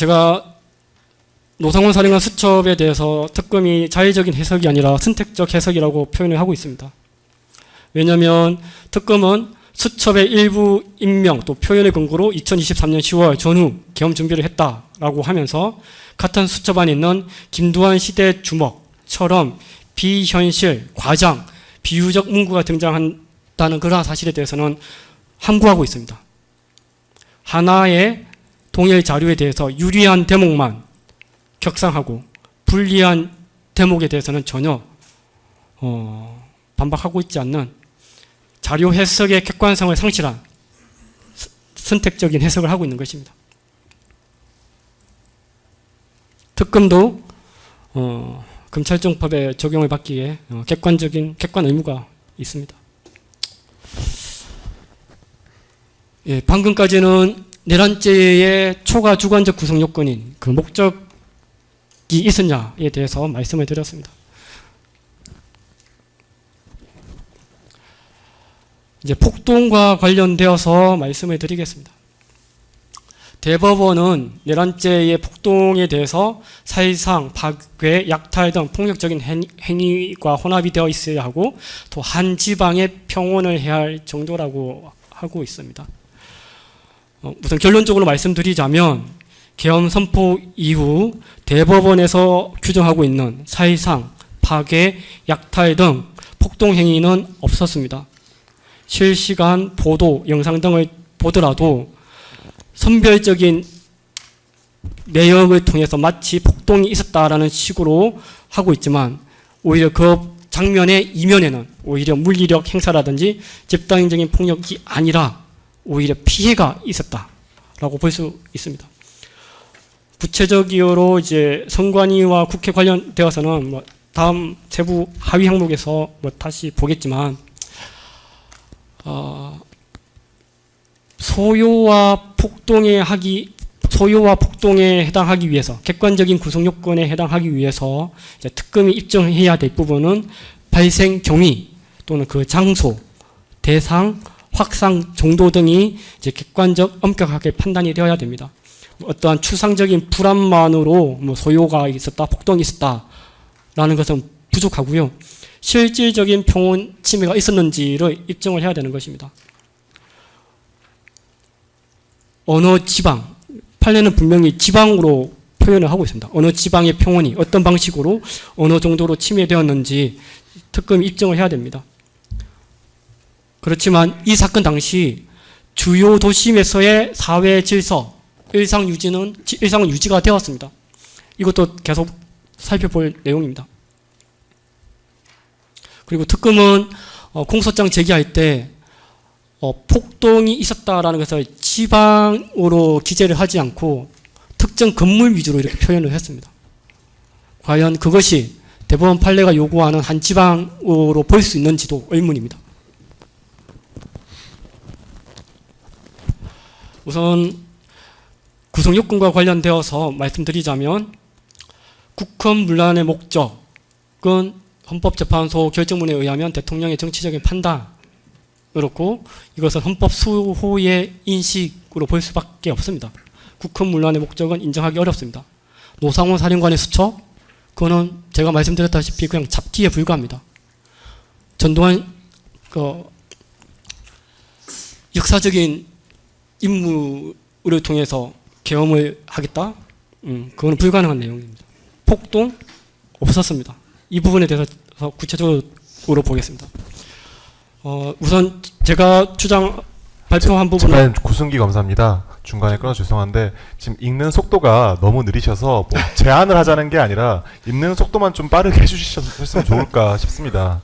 제가 노상원 사령관 수첩에 대해서 특검이 자의적인 해석이 아니라 선택적 해석이라고 표현을 하고 있습니다. 왜냐하면 특검은 수첩의 일부 임명 또 표현의 근거로 2023년 10월 전후 계엄 준비를 했다라고 하면서 같은 수첩 안에 있는 김두한 시대 주먹처럼 비현실, 과장, 비유적 문구가 등장한다는 그러한 사실에 대해서는 함구하고 있습니다. 하나의 동일 자료에 대해서 유리한 대목만 격상하고 불리한 대목에 대해서는 전혀 반박하고 있지 않는 자료 해석의 객관성을 상실한 선택적인 해석을 하고 있는 것입니다. 특검도 검찰정법의 적용을 받기에 객관 의무가 있습니다. 예, 방금까지는 내란죄의 초과 주관적 구성 요건인 그 목적이 있었냐에 대해서 말씀을 드렸습니다. 이제 폭동과 관련되어서 말씀을 드리겠습니다. 대법원은 내란죄의 폭동에 대해서 사실상 파괴, 약탈 등 폭력적인 행위가 혼합이 되어 있어야 하고 또 한 지방에 평온을 해야 할 정도라고 하고 있습니다. 우선 결론적으로 말씀드리자면 계엄 선포 이후 대법원에서 규정하고 있는 사실상 파괴, 약탈 등 폭동 행위는 없었습니다. 실시간 보도, 영상 등을 보더라도 선별적인 내역을 통해서 마치 폭동이 있었다라는 식으로 하고 있지만 오히려 그 장면의 이면에는 오히려 물리력 행사라든지 집단적인 폭력이 아니라 오히려 피해가 있었다라고 볼 수 있습니다. 구체적으로 이제 선관위와 국회 관련되어서는 다음 세부 하위 항목에서 다시 보겠지만 소요와 폭동에 해당하기 위해서 객관적인 구성 요건에 해당하기 위해서 이제 특검이 입증해야 될 부분은 발생 경위 또는 그 장소, 대상, 확산 정도 등이 이제 객관적 엄격하게 판단이 되어야 됩니다. 어떠한 추상적인 불안만으로 소요가 있었다, 폭동이 있었다라는 것은 부족하고요. 실질적인 평온 침해가 있었는지를 입증을 해야 되는 것입니다. 어느 지방, 판례는 분명히 지방으로 표현을 하고 있습니다. 어느 지방의 평온이 어떤 방식으로 어느 정도로 침해되었는지 특검이 입증을 해야 됩니다. 그렇지만 이 사건 당시 주요 도심에서의 사회 질서, 일상은 유지가 되었습니다. 이것도 계속 살펴볼 내용입니다. 그리고 특검은 공소장 제기할 때 폭동이 있었다라는 것을 지방으로 기재를 하지 않고 특정 건물 위주로 이렇게 표현을 했습니다. 과연 그것이 대법원 판례가 요구하는 한 지방으로 볼 수 있는지도 의문입니다. 우선 구성 요건과 관련되어서 말씀드리자면 국헌 문란의 목적은 헌법재판소 결정문에 의하면 대통령의 정치적인 판단 그렇고 이것은 헌법 수호의 인식으로 볼 수밖에 없습니다. 국헌 문란의 목적은 인정하기 어렵습니다. 노상원 사령관의 수첩 그거는 제가 말씀드렸다시피 그냥 잡기에 불과합니다. 전두환 역사적인 임무를 통해서 계엄을 하겠다? 그거는 불가능한 내용입니다. 폭동 없었습니다. 이 부분에 대해서 구체적으로 보겠습니다. 우선 제가 발표한 부분은 잠깐 구승기 검사입니다. 중간에 끊어 죄송한데 지금 읽는 속도가 너무 느리셔서 제한을 하자는 게 아니라 읽는 속도만 좀 빠르게 해주셨으면 좋을까 싶습니다.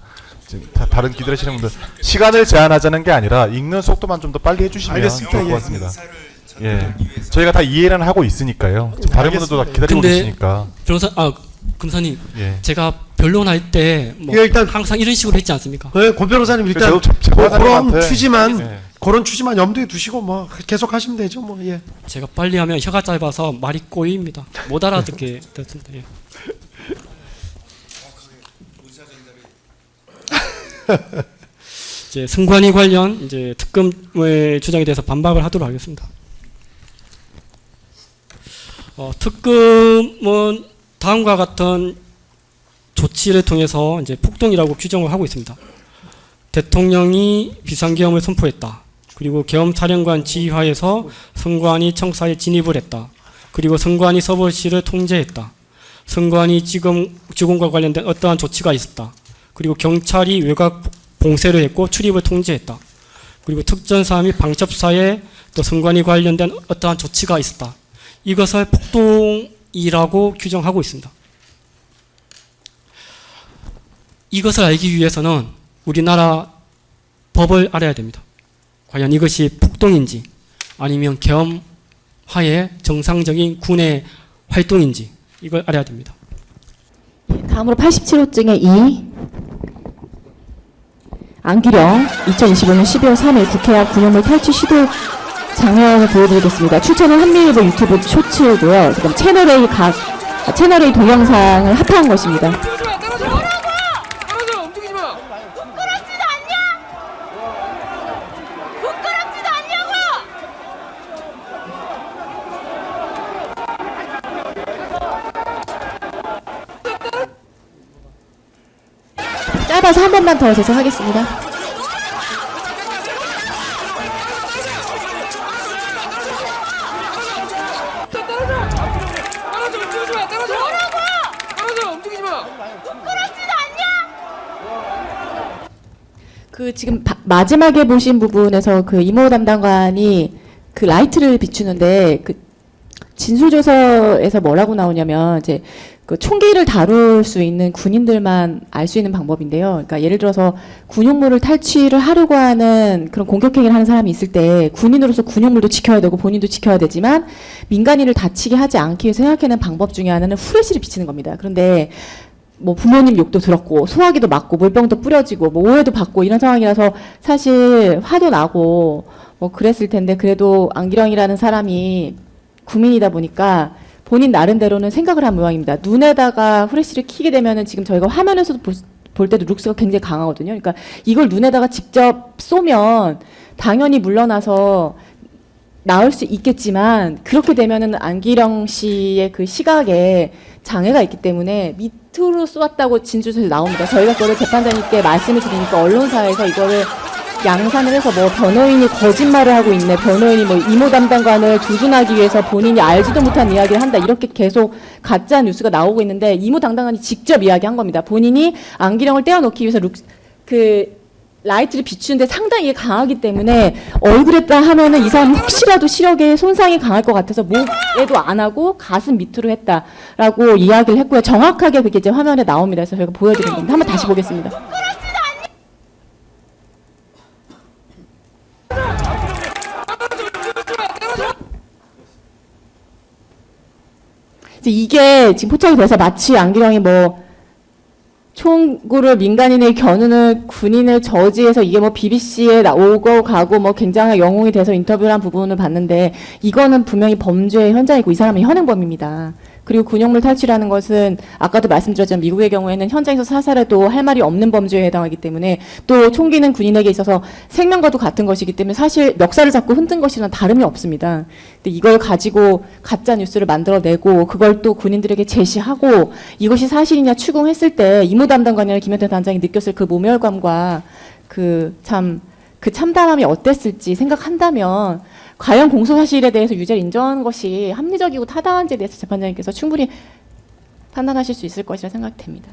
지금 다른 기다리시는 분들 시간을 제한하자는 게 아니라 읽는 속도만 좀 더 빨리 해주시면 좋을 것 같습니다. 예, 저희가 다 이해는 하고 있으니까요. 다른 분들도 다 기다리고 계시니까. 검사님, 예. 제가 변론할 때 일단 항상 이런 식으로 했지 않습니까? 고 변호사님 일단 그런 취지만 염두에 두시고 계속 하시면 되죠. 예. 제가 빨리 하면 혀가 짧아서 말이 꼬입니다. 못 알아듣게 됐습니다. 예. 이제 선관위 관련 이제 특검의 주장에 대해서 반박을 하도록 하겠습니다. 특검은 다음과 같은 조치를 통해서 이제 폭동이라고 규정을 하고 있습니다. 대통령이 비상계엄을 선포했다. 그리고 계엄사령관 지휘하에서 선관위 청사에 진입을 했다. 그리고 선관위 서버실을 통제했다. 선관위 직원과 관련된 어떠한 조치가 있었다. 그리고 경찰이 외곽 봉쇄를 했고 출입을 통제했다. 그리고 특전사 및 방첩사에 또 선관위 관련된 어떠한 조치가 있었다. 이것을 폭동이라고 규정하고 있습니다. 이것을 알기 위해서는 우리나라 법을 알아야 됩니다. 과연 이것이 폭동인지 아니면 계엄하에 정상적인 군의 활동인지 이걸 알아야 됩니다. 다음으로 87호증의 2 안기령 2025년 12월 3일 국회 앞 군용물 탈취 시도 장면을 보여드리겠습니다. 출처는 한미일보 유튜브 쇼츠고요. 그다음 채널A 동영상을 합한 것입니다. 떨어져! 움직이지 마! 부끄럽지도 않냐? 부끄럽지도 않냐고! 짧아서 한 번만 더 죄송하겠습니다. 떨어져! 움직이지 마! 떨어져! 떨어져! 움직이지 마! 부끄럽지도 않냐? 그 지금 마지막에 보신 부분에서 그 이모 담당관이 그 라이트를 비추는데 그 진술조서에서 뭐라고 나오냐면 이제 그 총기를 다룰 수 있는 군인들만 알 수 있는 방법인데요. 그러니까 예를 들어서 군용물을 탈취를 하려고 하는 그런 공격행위를 하는 사람이 있을 때 군인으로서 군용물도 지켜야 되고 본인도 지켜야 되지만 민간인을 다치게 하지 않기 위해서 생각하는 방법 중에 하나는 후레쉬를 비치는 겁니다. 그런데 뭐 부모님 욕도 들었고 소화기도 맞고 물병도 뿌려지고 뭐 오해도 받고 이런 상황이라서 사실 화도 나고 뭐 그랬을 텐데 그래도 안기령이라는 사람이 국민이다 보니까 본인 나름대로는 생각을 한 모양입니다. 눈에다가 후레쉬를 켜게 되면은 지금 저희가 화면에서도 볼 때도 룩스가 굉장히 강하거든요. 그러니까 이걸 눈에다가 직접 쏘면 당연히 물러나서 나올 수 있겠지만 그렇게 되면은 안기령 씨의 그 시각에 장애가 있기 때문에 밑으로 쏘았다고 진술서에 나옵니다. 저희가 그거를 재판장님께 말씀을 드리니까 언론사에서 이거를 양산을 해서 뭐 변호인이 거짓말을 하고 있네, 변호인이 뭐 이모 담당관을 두둔하기 위해서 본인이 알지도 못한 이야기를 한다, 이렇게 계속 가짜 뉴스가 나오고 있는데 이모 담당관이 직접 이야기한 겁니다. 본인이 안기령을 떼어놓기 위해서 그 라이트를 비추는데 상당히 이게 강하기 때문에 얼굴에다 하면은 이 사람 혹시라도 시력에 손상이 강할 것 같아서 목에도 안 하고 가슴 밑으로 했다라고 이야기를 했고요. 정확하게 그게 이제 화면에 나옵니다. 그래서 저희가 보여드린 겁니다. 한번 다시 보겠습니다. 이게 지금 포착이 돼서 마치 안기령이 뭐 총구를 민간인의 겨누는 군인을 저지해서 이게 뭐 BBC에 오고 가고 뭐 굉장히 영웅이 돼서 인터뷰를 한 부분을 봤는데 이거는 분명히 범죄의 현장이고 이 사람은 현행범입니다. 그리고 군용물 탈취라는 것은 아까도 말씀드렸지만 미국의 경우에는 현장에서 사살해도 할 말이 없는 범죄에 해당하기 때문에 또 총기는 군인에게 있어서 생명과도 같은 것이기 때문에 사실 멱살을 잡고 흔든 것이랑 다름이 없습니다. 근데 이걸 가지고 가짜 뉴스를 만들어내고 그걸 또 군인들에게 제시하고 이것이 사실이냐 추궁했을 때 이모 담당관이나 김현태 단장이 느꼈을 그 모멸감과 그 참담함이 어땠을지 생각한다면 과연 공소사실에 대해서 유죄를 인정하는 것이 합리적이고 타당한지에 대해서 재판장님께서 충분히 판단하실 수 있을 것이라 생각됩니다.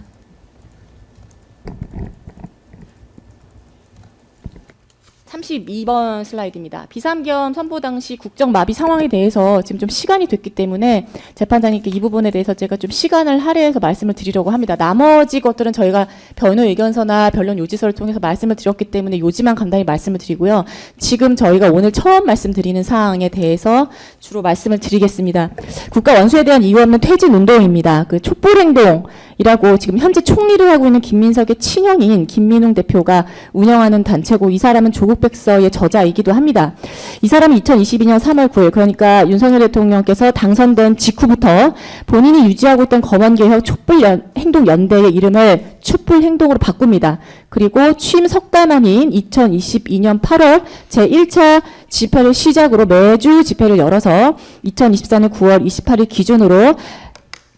(32번) 슬라이드입니다. 비상계엄 선포 당시 국정 마비 상황에 대해서 지금 좀 시간이 됐기 때문에 재판장님께 이 부분에 대해서 제가 좀 시간을 할애해서 말씀을 드리려고 합니다. 나머지 것들은 저희가 변호 의견서나 변론 요지서를 통해서 말씀을 드렸기 때문에 요지만 간단히 말씀을 드리고요. 지금 저희가 오늘 처음 말씀드리는 사항에 대해서 주로 말씀을 드리겠습니다. 국가 원수에 대한 이유 없는 퇴진 운동입니다. 그 촛불 행동 이라고 지금 현재 총리를 하고 있는 김민석의 친형인 김민웅 대표가 운영하는 단체고 이 사람은 조국 백서의 저자이기도 합니다. 이 사람은 2022년 3월 9일 그러니까 윤석열 대통령께서 당선된 직후부터 본인이 유지하고 있던 검언개혁 촛불행동연대의 이름을 촛불행동으로 바꿉니다. 그리고 취임 석 달 만인 2022년 8월 제1차 집회를 시작으로 매주 집회를 열어서 2024년 9월 28일 기준으로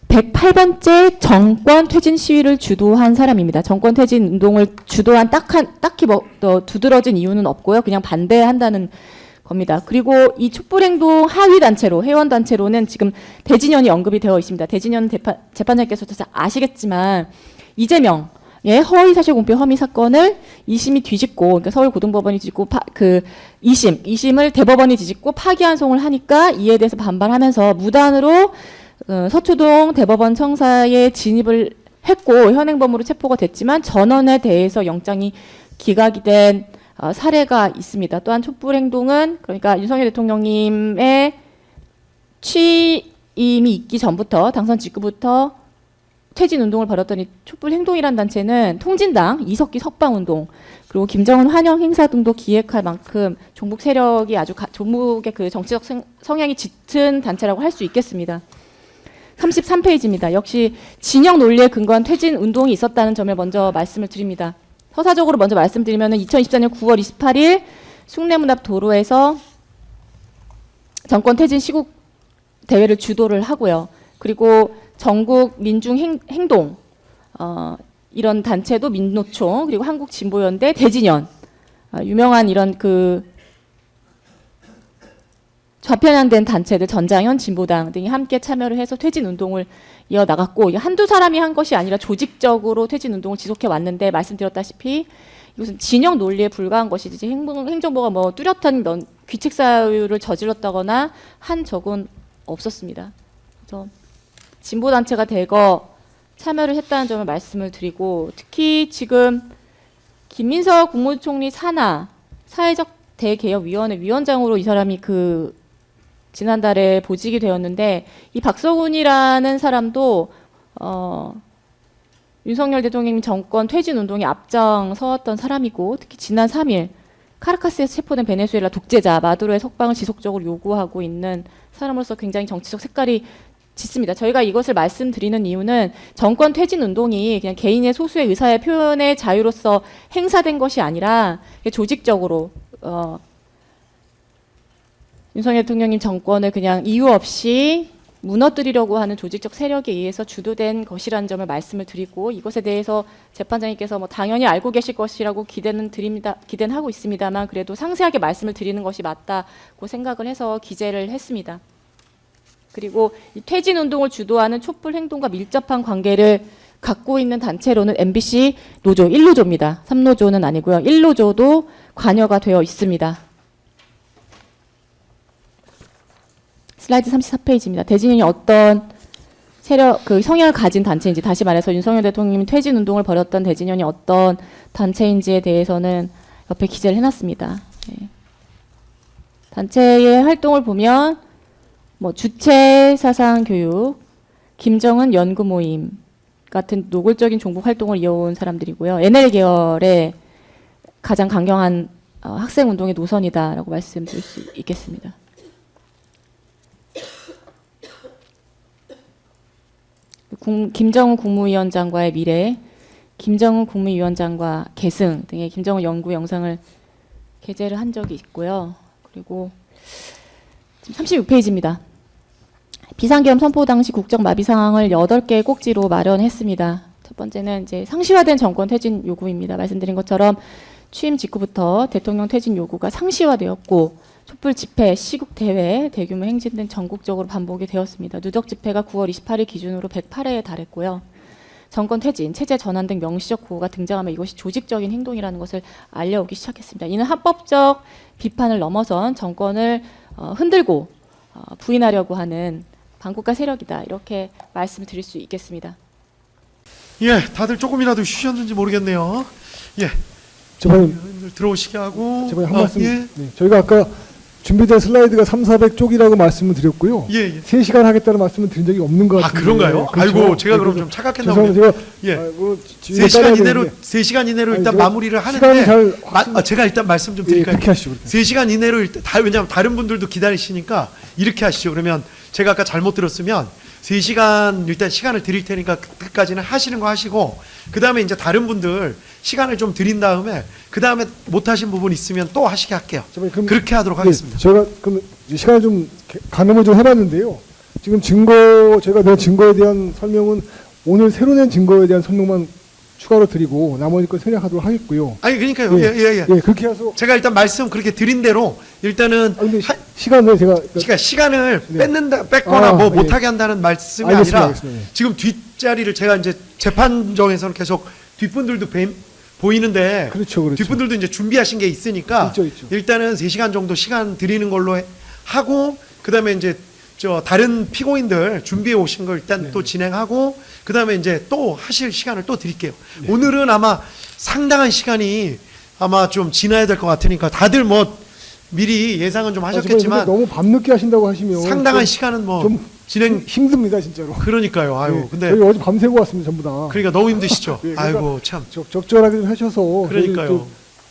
108번째 정권 퇴진 시위를 주도한 사람입니다. 정권 퇴진 운동을 주도한 딱히 두드러진 이유는 없고요. 그냥 반대한다는 겁니다. 그리고 이 촛불행동 하위 단체로 회원 단체로는 지금 대진연이 언급이 되어 있습니다. 대진연 재판장께서도 아시겠지만 이재명의 허위사실 공표 혐의 사건을 2심이 뒤집고 그러니까 서울고등법원이 뒤집고 2심을 대법원이 뒤집고 파기환송을 하니까 이에 대해서 반발하면서 무단으로 서초동 대법원 청사에 진입을 했고 현행범으로 체포가 됐지만 전원에 대해서 영장이 기각이 된 사례가 있습니다. 또한 촛불행동은 그러니까 윤석열 대통령님의 취임이 있기 전부터 당선 직후부터 퇴진 운동을 벌였던 이 촛불행동이란 단체는 통진당, 이석기 석방운동 그리고 김정은 환영 행사 등도 기획할 만큼 종북 세력이 아주 종북의 그 정치적 성향이 짙은 단체라고 할 수 있겠습니다. 33페이지입니다. 역시 진영 논리에 근거한 퇴진 운동이 있었다는 점을 먼저 말씀을 드립니다. 서사적으로 먼저 말씀드리면 2024년 9월 28일 숭례문 앞 도로에서 정권 퇴진 시국 대회를 주도를 하고요. 그리고 전국 민중행동 이런 단체도 민노총 그리고 한국진보연대 대진연 유명한 이런 그 좌편향된 단체들 전장현 진보당 등이 함께 참여를 해서 퇴진 운동을 이어나갔고 한두 사람이 한 것이 아니라 조직적으로 퇴진 운동을 지속해 왔는데 말씀드렸다시피 이것은 진영 논리에 불과한 것이지 행정부가 뭐 뚜렷한 귀책 사유를 저질렀다거나 한 적은 없었습니다. 그래서 진보 단체가 대거 참여를 했다는 점을 말씀을 드리고 특히 지금 김민석 국무총리 산하 사회적 대개혁위원회 위원장으로 이 사람이 지난달에 보직이 되었는데 이 박서훈이라는 사람도 윤석열 대통령 정권 퇴진 운동에 앞장서왔던 사람이고 특히 지난 3일 카라카스에서 체포된 베네수엘라 독재자 마두로의 석방을 지속적으로 요구하고 있는 사람으로서 굉장히 정치적 색깔이 짙습니다. 저희가 이것을 말씀드리는 이유는 정권 퇴진 운동이 그냥 개인의 소수의 의사의 표현의 자유로서 행사된 것이 아니라 조직적으로 윤석열 대통령님 정권을 그냥 이유 없이 무너뜨리려고 하는 조직적 세력에 의해서 주도된 것이라는 점을 말씀을 드리고 이것에 대해서 재판장님께서 뭐 당연히 알고 계실 것이라고 기대는 하고 있습니다만 그래도 상세하게 말씀을 드리는 것이 맞다고 생각을 해서 기재를 했습니다. 그리고 이 퇴진 운동을 주도하는 촛불 행동과 밀접한 관계를 갖고 있는 단체로는 MBC 노조 1노조입니다. 3노조는 아니고요. 1노조도 관여가 되어 있습니다. 슬라이드 34페이지입니다. 대진연이 어떤 세력, 성향을 가진 단체인지 다시 말해서 윤석열 대통령님이 퇴진 운동을 벌였던 대진연이 어떤 단체인지에 대해서는 옆에 기재를 해놨습니다. 네. 단체의 활동을 보면 뭐 주체 사상 교육, 김정은 연구 모임 같은 노골적인 종북 활동을 이어온 사람들이고요. NL 계열의 가장 강경한 학생 운동의 노선이다라고 말씀드릴 수 있겠습니다. 김정은 국무위원장과의 미래, 김정은 국무위원장과 계승 등의 김정은 연구 영상을 게재를 한 적이 있고요. 그리고 36페이지입니다. 비상계엄 선포 당시 국정 마비 상황을 8개의 꼭지로 마련했습니다. 첫 번째는 이제 상시화된 정권 퇴진 요구입니다. 말씀드린 것처럼 취임 직후부터 대통령 퇴진 요구가 상시화되었고 촛불 집회, 시국 대회, 대규모 행진 등 전국적으로 반복이 되었습니다. 누적 집회가 9월 28일 기준으로 108회에 달했고요. 정권 퇴진, 체제 전환 등 명시적 구호가 등장하면 이것이 조직적인 행동이라는 것을 알려오기 시작했습니다. 이는 합법적 비판을 넘어선 정권을 흔들고 부인하려고 하는 반국가 세력이다. 이렇게 말씀드릴 수 있겠습니다. 예, 다들 조금이라도 쉬셨는지 모르겠네요. 예, 제발 들어오시게 하고 한 말씀. 예. 네, 저희가 아까 준비된 슬라이드가 3,400쪽이라고 말씀을 드렸고요. 예, 예. 3시간 하겠다는 말씀을 드린 적이 없는 것 아, 같은데. 그런가요? 그렇죠. 아이고, 제가 그럼 그래서 좀 착각했나 보네요. 죄송합니다. 제가 예. 아이고, 3시간 이내로 되는데. 3시간 이내로 일단 제가 마무리를 시간이 하는데 잘 제가 일단 말씀 좀 예, 드릴까요? 그렇게 하시죠. 그렇게. 3시간 이내로 일단 왜냐하면 다른 분들도 기다리시니까 이렇게 하시죠. 그러면 제가 아까 잘못 들었으면 3시간 일단 시간을 드릴 테니까 그때까지는 하시는 거 하시고 그다음에 이제 다른 분들 시간을 좀 드린 다음에 그다음에 못 하신 부분 있으면 또 하시게 할게요. 잠깐만요. 그럼 그렇게 하도록 하겠습니다. 예, 제가 그럼 시간을 좀 가늠을 좀 해봤는데요. 지금 제가 낸 증거에 대한 설명은 오늘 새로 낸 증거에 대한 설명만 추가로 드리고 나머지 건 생략하도록 하겠고요. 아니 그러니까요. 예. 예, 그렇게 해서. 제가 일단 말씀 그렇게 드린 대로 일단은 근데 시간을 제가 그러니까 시간을 네. 뺏거나 뭐 예. 못하게 한다는 말씀이 알겠습니다, 아니라 알겠습니다. 예. 지금 뒷자리를 제가 이제 재판정에서는 계속 뒷분들도 보이는데 그렇죠. 뒷분들도 이제 준비하신 게 있으니까 있죠. 일단은 3시간 정도 시간 드리는 걸로 하고 그다음에 이제 저 다른 피고인들 준비해 오신 걸 일단 또 진행하고 그다음에 이제 또 하실 시간을 또 드릴게요. 오늘은 아마 상당한 시간이 아마 좀 지나야 될 것 같으니까 다들 뭐 미리 예상은 좀 하셨겠지만 너무 밤늦게 하시다고 하시면 상당한 좀 시간은 뭐 좀 진행 힘듭니다, 진짜로. 그러니까요. 아유 예, 근데 저희 어제 밤새고 왔습니다, 전부 다. 그러니까 너무 힘드시죠. 예, 그러니까 아이고 참. 적절하게 좀 하셔서 그러니까요.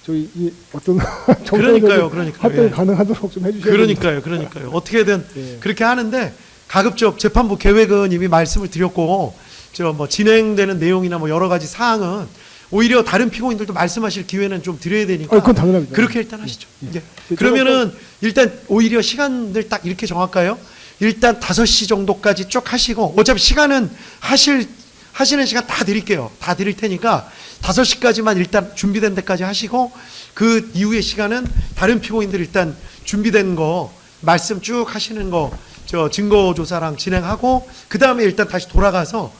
저희 이 어떤 그러니까요. 활동이 예. 가능하도록 좀 해주셔야 됩니다. 그러니까요. 어떻게든 예. 그렇게 하는데 가급적 재판부 계획은 이미 말씀을 드렸고 저 뭐 진행되는 내용이나 뭐 여러 가지 사항은 오히려 다른 피고인들도 말씀하실 기회는 좀 드려야 되니까 그건 당연합니다. 그렇게 일단 하시죠. 예. 예. 그러면은 일단 오히려 시간들 딱 이렇게 정할까요? 일단 5시 정도까지 쭉 하시고 어차피 시간은 하시는 시간 다 드릴게요. 다 드릴 테니까 5시까지만 일단 준비된 데까지 하시고 그 이후의 시간은 다른 피고인들 일단 준비된 거 말씀 쭉 하시는 거 저 증거 조사랑 진행하고 그 다음에 일단 다시 돌아가서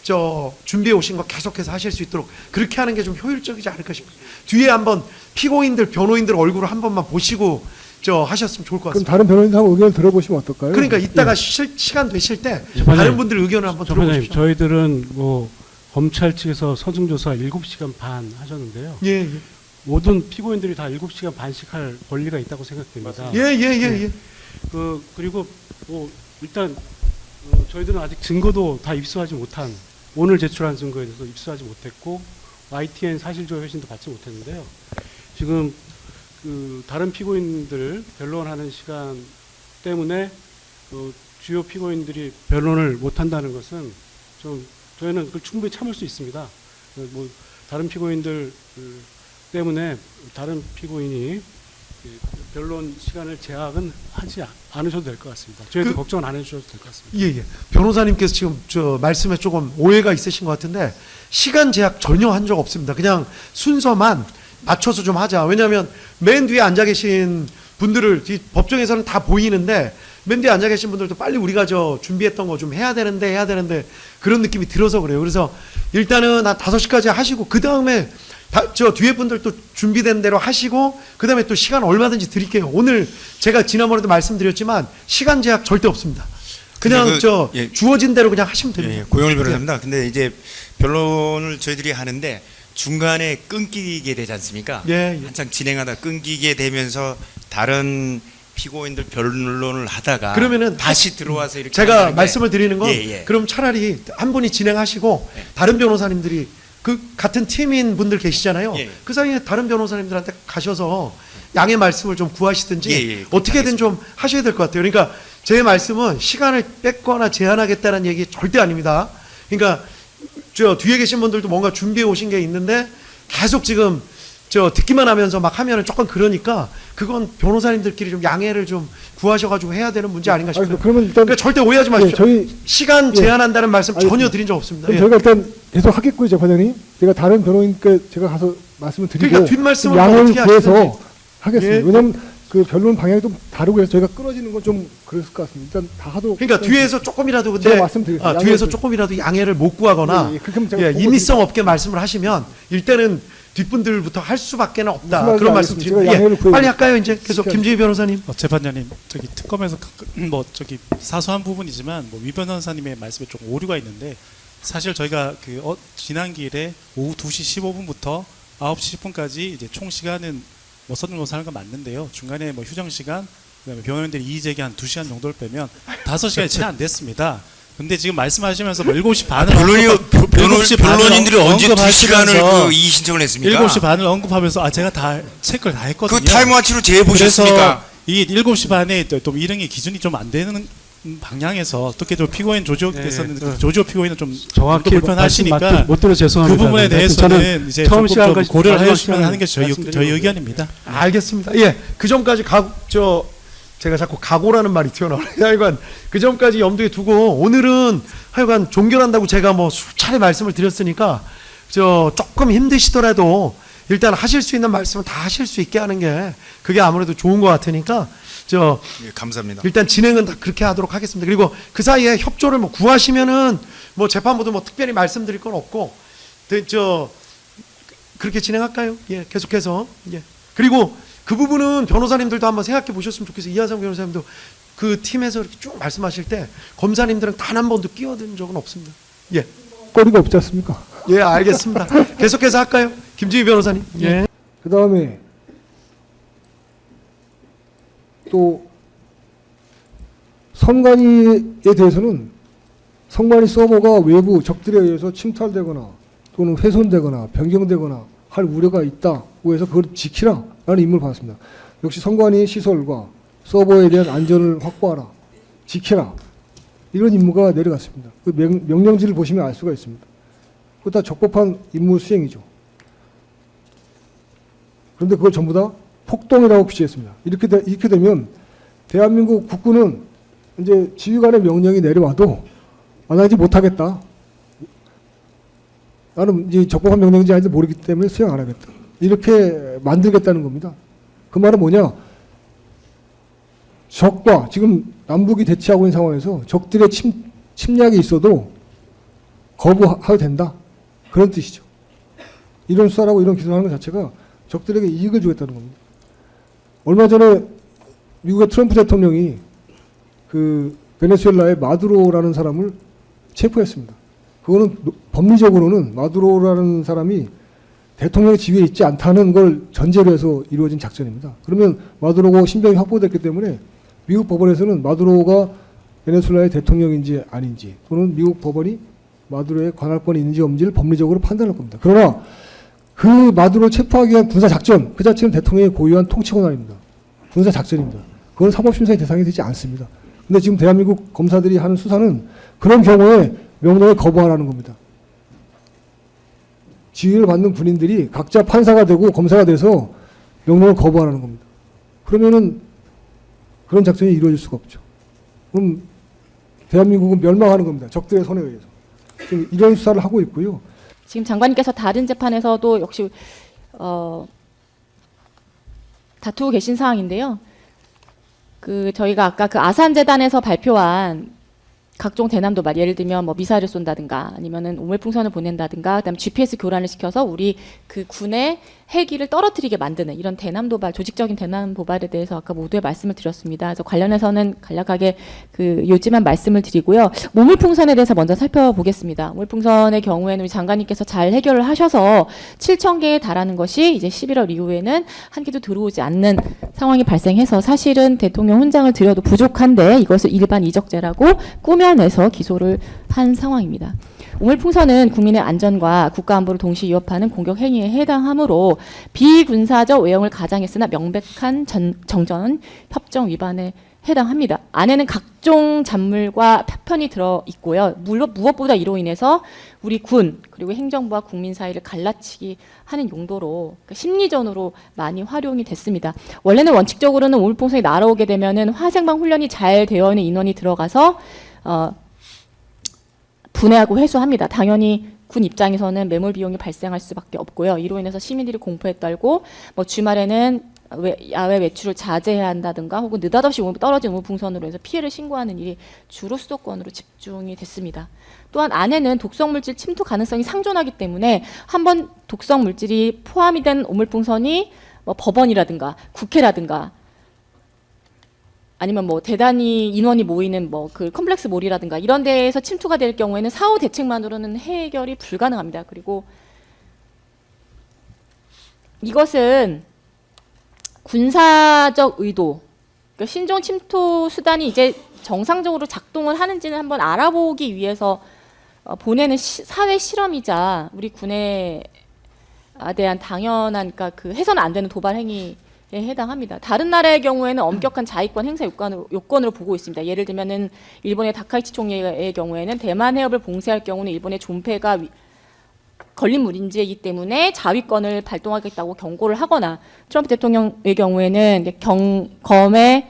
저 준비해 오신 거 계속해서 하실 수 있도록 그렇게 하는 게 좀 효율적이지 않을까 싶어요. 뒤에 한번 피고인들 변호인들 얼굴을 한 번만 보시고 저 하셨으면 좋을 것 그럼 같습니다. 다른 변호인들 한번 의견 들어보시면 어떨까요? 그러니까 이따가 예. 시간 되실 때 재판장님, 다른 분들 의견을 한번 재판장님, 들어보십시오. 저희들은 뭐 검찰 측에서 서중조사 7시간 반 하셨는데요. 예. 모든 피고인들이 다 7시간 반씩 할 권리가 있다고 생각됩니다. 예. 그리고 뭐 일단 저희들은 아직 증거도 다 입수하지 못한 오늘 제출한 증거에 대해서 입수하지 못했고 YTN 사실조회 회신도 받지 못했는데요. 지금 그 다른 피고인들 변론하는 시간 때문에 주요 피고인들이 변론을 못한다는 것은 좀 저희는 그걸 충분히 참을 수 있습니다. 뭐 다른 피고인들 때문에 다른 피고인이 변론 시간을 제약은 하지 않으셔도 될 것 같습니다. 저희도 걱정은 안 해주셔도 될 것 같습니다. 예. 변호사님께서 지금 저 말씀에 조금 오해가 있으신 것 같은데 시간 제약 전혀 한 적 없습니다. 그냥 순서만 맞춰서 좀 하자. 왜냐하면 맨 뒤에 앉아 계신 분들을 법정에서는 다 보이는데 맨 뒤에 앉아 계신 분들도 빨리 우리가 저 준비했던 거 좀 해야 되는데 그런 느낌이 들어서 그래요. 그래서 일단은 한 5시까지 하시고 그 다음에 저 뒤에 분들도 준비된 대로 하시고 그 다음에 또 시간 얼마든지 드릴게요. 오늘 제가 지난번에도 말씀드렸지만 시간 제약 절대 없습니다. 그냥 예. 주어진 대로 그냥 하시면 됩니다. 예, 고영일 변호사입니다. 근데 이제 변론을 저희들이 하는데 중간에 끊기게 되지 않습니까? 예. 한창 진행하다 끊기게 되면서 다른 피고인들 변론을 하다가 그러면은 다시 들어와서 이렇게 제가 한다는 게 말씀을 드리는 건 예. 그럼 차라리 한 분이 진행하시고 다른 변호사님들이 그 같은 팀인 분들 계시잖아요. 예. 그 사이에 다른 변호사님들한테 가셔서 양해 말씀을 좀 구하시든지 예, 어떻게든 좀 하셔야 될 것 같아요. 그러니까 제 말씀은 시간을 뺏거나 제한하겠다는 얘기 절대 아닙니다. 그러니까 저 뒤에 계신 분들도 뭔가 준비해 오신 게 있는데 계속 지금 저 듣기만 하면서 막 하면은 조금 그러니까 그건 변호사님들끼리 좀 양해를 좀 구하셔가지고 해야 되는 문제 아닌가 싶어요. 알겠습니다. 그러면 일단 그러니까 절대 오해하지 마십시오. 저희 시간 예. 제한한다는 말씀 전혀 알겠습니다. 드린 적 없습니다. 그럼 예. 저희가 일단 계속 하겠고요, 재판장님. 제가 다른 변호인께 제가 가서 말씀을 드리고 그러니까 뒷말씀을 좀 양해를 어떻게 구해서 하시든지. 하겠습니다. 예. 왜냐하면 그 변론 방향이 좀 다르고 해서 저희가 끊어지는 건 좀 그랬을 것 같습니다. 일단 다 하도록. 그러니까 뒤에서 조금이라도 근데 제가 말씀드리겠습니다. 뒤에서 양해를 조금이라도 양해를 못 구하거나 예, 예. 그렇게 하면 제가 예, 보고 임의성 없게 말씀을 하시면 일단은 뒷분들부터 할 수밖에는 없다. 무슨 말인지 그런 말씀 알겠습니다. 드립니다. 제가 양해를 예, 구해요. 빨리 할까요? 이제 계속 시간. 김지희 변호사님. 재판장님, 저기 특검에서 뭐 저기 사소한 부분이지만 뭐 위 변호사님의 말씀에 좀 오류가 있는데 사실 저희가 그 지난 기일에 오후 2시 15분부터 9시 10분까지 이제 총 시간은 뭐 서중조사하는 건 맞는데요. 중간에 뭐 휴정 시간, 그다음에 변호인들이 이의 제기 한 2시간 정도를 빼면 5시간이 채 안 됐습니다. 근데 지금 말씀하시면서 뭐 7시 반을 변론인들이 언제 2시간을 언급하시면서 그 이의 신청을 했습니까? 7시 반을 언급하면서 제가 다 체크를 다 했거든요. 그 타임와치로 재보셨습니까? 그래서 이 7시 반에 또 일행의 기준이 좀 안 되는 방향에서 어떻게 좀 피고인 조지호 조지호 피고인은 좀 정확히 불편하시니까 못 들어 죄송합니다. 그 부분에 대해서는 이제 처음 조금 좀 시작까지 고려를 마지막 해주시면 하는 게 시간에 저희 의견입니다. 알겠습니다. 예, 그 전까지 제가 자꾸 각오라는 말이 튀어나오네요. 하여간 그 전까지 염두에 두고 오늘은 하여간 종결한다고 제가 뭐 수차례 말씀을 드렸으니까 조금 힘드시더라도 일단 하실 수 있는 말씀은 다 하실 수 있게 하는 게 그게 아무래도 좋은 것 같으니까 예, 감사합니다. 일단 진행은 다 그렇게 하도록 하겠습니다. 그리고 그 사이에 협조를 뭐 구하시면은 뭐 재판부도 뭐 특별히 말씀드릴 건 없고 그렇게 진행할까요? 예, 계속해서 예. 그리고 그 부분은 변호사님들도 한번 생각해 보셨으면 좋겠어요. 이하성 변호사님도 그 팀에서 이렇게 쭉 말씀하실 때 검사님들은 단 한 번도 끼어든 적은 없습니다. 예, 거리가 없지 않습니까? 예, 알겠습니다. 계속해서 할까요? 김지휘 변호사님. 예. 그 다음에 또 선관위에 대해서는 선관위 서버가 외부 적들에 의해서 침탈되거나 또는 훼손되거나 변경되거나 할 우려가 있다고 해서 그걸 지키라라는 임무를 받았습니다. 역시 선관위 시설과 서버에 대한 안전을 확보하라, 지키라, 이런 임무가 내려갔습니다. 그 명령지를 보시면 알 수가 있습니다. 그거 다 적법한 임무 수행이죠. 그런데 그걸 전부 다 폭동이라고 규정했습니다. 이렇게 되면 대한민국 국군은 이제 지휘관의 명령이 내려와도 안 하지 못하겠다. 나는 이제 적법한 명령인지 아닌지 모르기 때문에 수행 안 하겠다. 이렇게 만들겠다는 겁니다. 그 말은 뭐냐? 적과 지금 남북이 대치하고 있는 상황에서 적들의 침략이 있어도 거부해도 된다. 그런 뜻이죠. 이런 수사라고 이런 기술을 하는 것 자체가 적들에게 이익을 주겠다는 겁니다. 얼마 전에 미국의 트럼프 대통령이 그 베네수엘라의 마두로라는 사람을 체포했습니다. 그거는 법리적으로는 마두로라는 사람이 대통령의 지위에 있지 않다는 걸 전제로 해서 이루어진 작전입니다. 그러면 마두로가 신병이 확보됐기 때문에 미국 법원에서는 마두로가 베네수엘라의 대통령인지 아닌지 또는 미국 법원이 마두로의 관할권이 있는지 없는지를 법리적으로 판단할 겁니다. 그러나 그 마두로를 체포하기 위한 군사작전 그 자체는 대통령의 고유한 통치 권한입니다. 군사작전입니다. 그건 사법심사의 대상이 되지 않습니다. 근데 지금 대한민국 검사들이 하는 수사는 그런 경우에 명령을 거부하라는 겁니다. 지휘를 받는 군인들이 각자 판사가 되고 검사가 돼서 명령을 거부하라는 겁니다. 그러면은 그런 작전이 이루어질 수가 없죠. 그럼 대한민국은 멸망하는 겁니다. 적들의 손에 의해서. 지금 이런 수사를 하고 있고요. 지금 장관님께서 다른 재판에서도 역시 다투고 계신 사항인데요. 저희가 아까 그 아산재단에서 발표한 각종 대남 도발, 예를 들면 뭐 미사일을 쏜다든가 아니면은 오물풍선을 보낸다든가 그다음 GPS 교란을 시켜서 우리 그 군의 헬기를 떨어뜨리게 만드는 이런 대남 도발, 조직적인 대남 도발에 대해서 아까 모두에 말씀을 드렸습니다. 그래서 관련해서는 간략하게 요지만 말씀을 드리고요. 오물풍선에 대해서 먼저 살펴보겠습니다. 오물풍선의 경우에는 우리 장관님께서 잘 해결을 하셔서 7,000개에 달하는 것이 이제 11월 이후에는 한 개도 들어오지 않는 상황이 발생해서 사실은 대통령 훈장을 드려도 부족한데 이것을 일반 이적죄라고 꾸며내서 기소를 한 상황입니다. 오물풍선은 국민의 안전과 국가안보를 동시에 위협하는 공격 행위에 해당하므로 비군사적 외형을 가장했으나 명백한 정전 협정 위반에 해당합니다. 안에는 각종 잔물과 파편이 들어 있고요. 물론 무엇보다 이로 인해서 우리 군 그리고 행정부와 국민 사이를 갈라치기 하는 용도로 그러니까 심리전으로 많이 활용이 됐습니다. 원래는 원칙적으로는 오물풍선이 날아오게 되면은 화생방 훈련이 잘 되어 있는 인원이 들어가서 분해하고 회수합니다. 당연히 군 입장에서는 매몰 비용이 발생할 수밖에 없고요. 이로 인해서 시민들이 공포에 떨고 뭐 주말에는 야외 외출을 자제해야 한다든가 혹은 느닷없이 떨어진 우물풍선으로 해서 피해를 신고하는 일이 주로 수도권으로 집중이 됐습니다. 또한 안에는 독성물질 침투 가능성이 상존하기 때문에 한번 독성물질이 포함이 된 오물풍선이 뭐 법원이라든가 국회라든가 아니면 뭐 대단히 인원이 모이는 뭐 그 컴플렉스 몰이라든가 이런 데에서 침투가 될 경우에는 사후 대책만으로는 해결이 불가능합니다. 그리고 이것은 군사적 의도 그러니까 신종 침투 수단이 이제 정상적으로 작동을 하는지는 한번 알아보기 위해서 보내는 사회 실험이자 우리 군에 대한 당연한 그러니까 그 해서는 안 되는 도발 행위에 해당합니다. 다른 나라의 경우에는 엄격한 자위권 행사 요건으로 보고 있습니다. 예를 들면은 일본의 다카이치 총리의 경우에는 대만 해협을 봉쇄할 경우는 일본의 존폐가 걸린 물인지이기 때문에 자위권을 발동하겠다고 경고를 하거나 트럼프 대통령의 경우에는 검의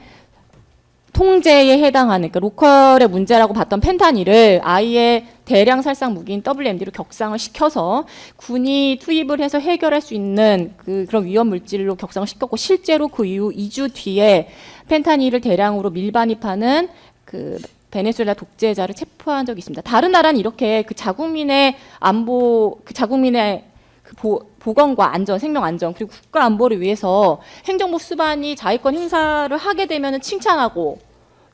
통제에 해당하는 그러니까 로컬의 문제라고 봤던 펜타닐을 아예 대량 살상 무기인 WMD로 격상을 시켜서 군이 투입을 해서 해결할 수 있는 그런 위험 물질로 격상을 시켰고 실제로 그 이후 2주 뒤에 펜타닐을 대량으로 밀반입하는 그 베네수엘라 독재자를 체포한 적이 있습니다. 다른 나라는 이렇게 그 자국민의 안보, 그 자국민의 그 보건과 안전, 생명 안전 그리고 국가 안보를 위해서 행정부 수반이 자위권 행사를 하게 되면 칭찬하고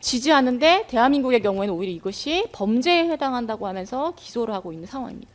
지지하는데 대한민국의 경우에는 오히려 이것이 범죄에 해당한다고 하면서 기소를 하고 있는 상황입니다.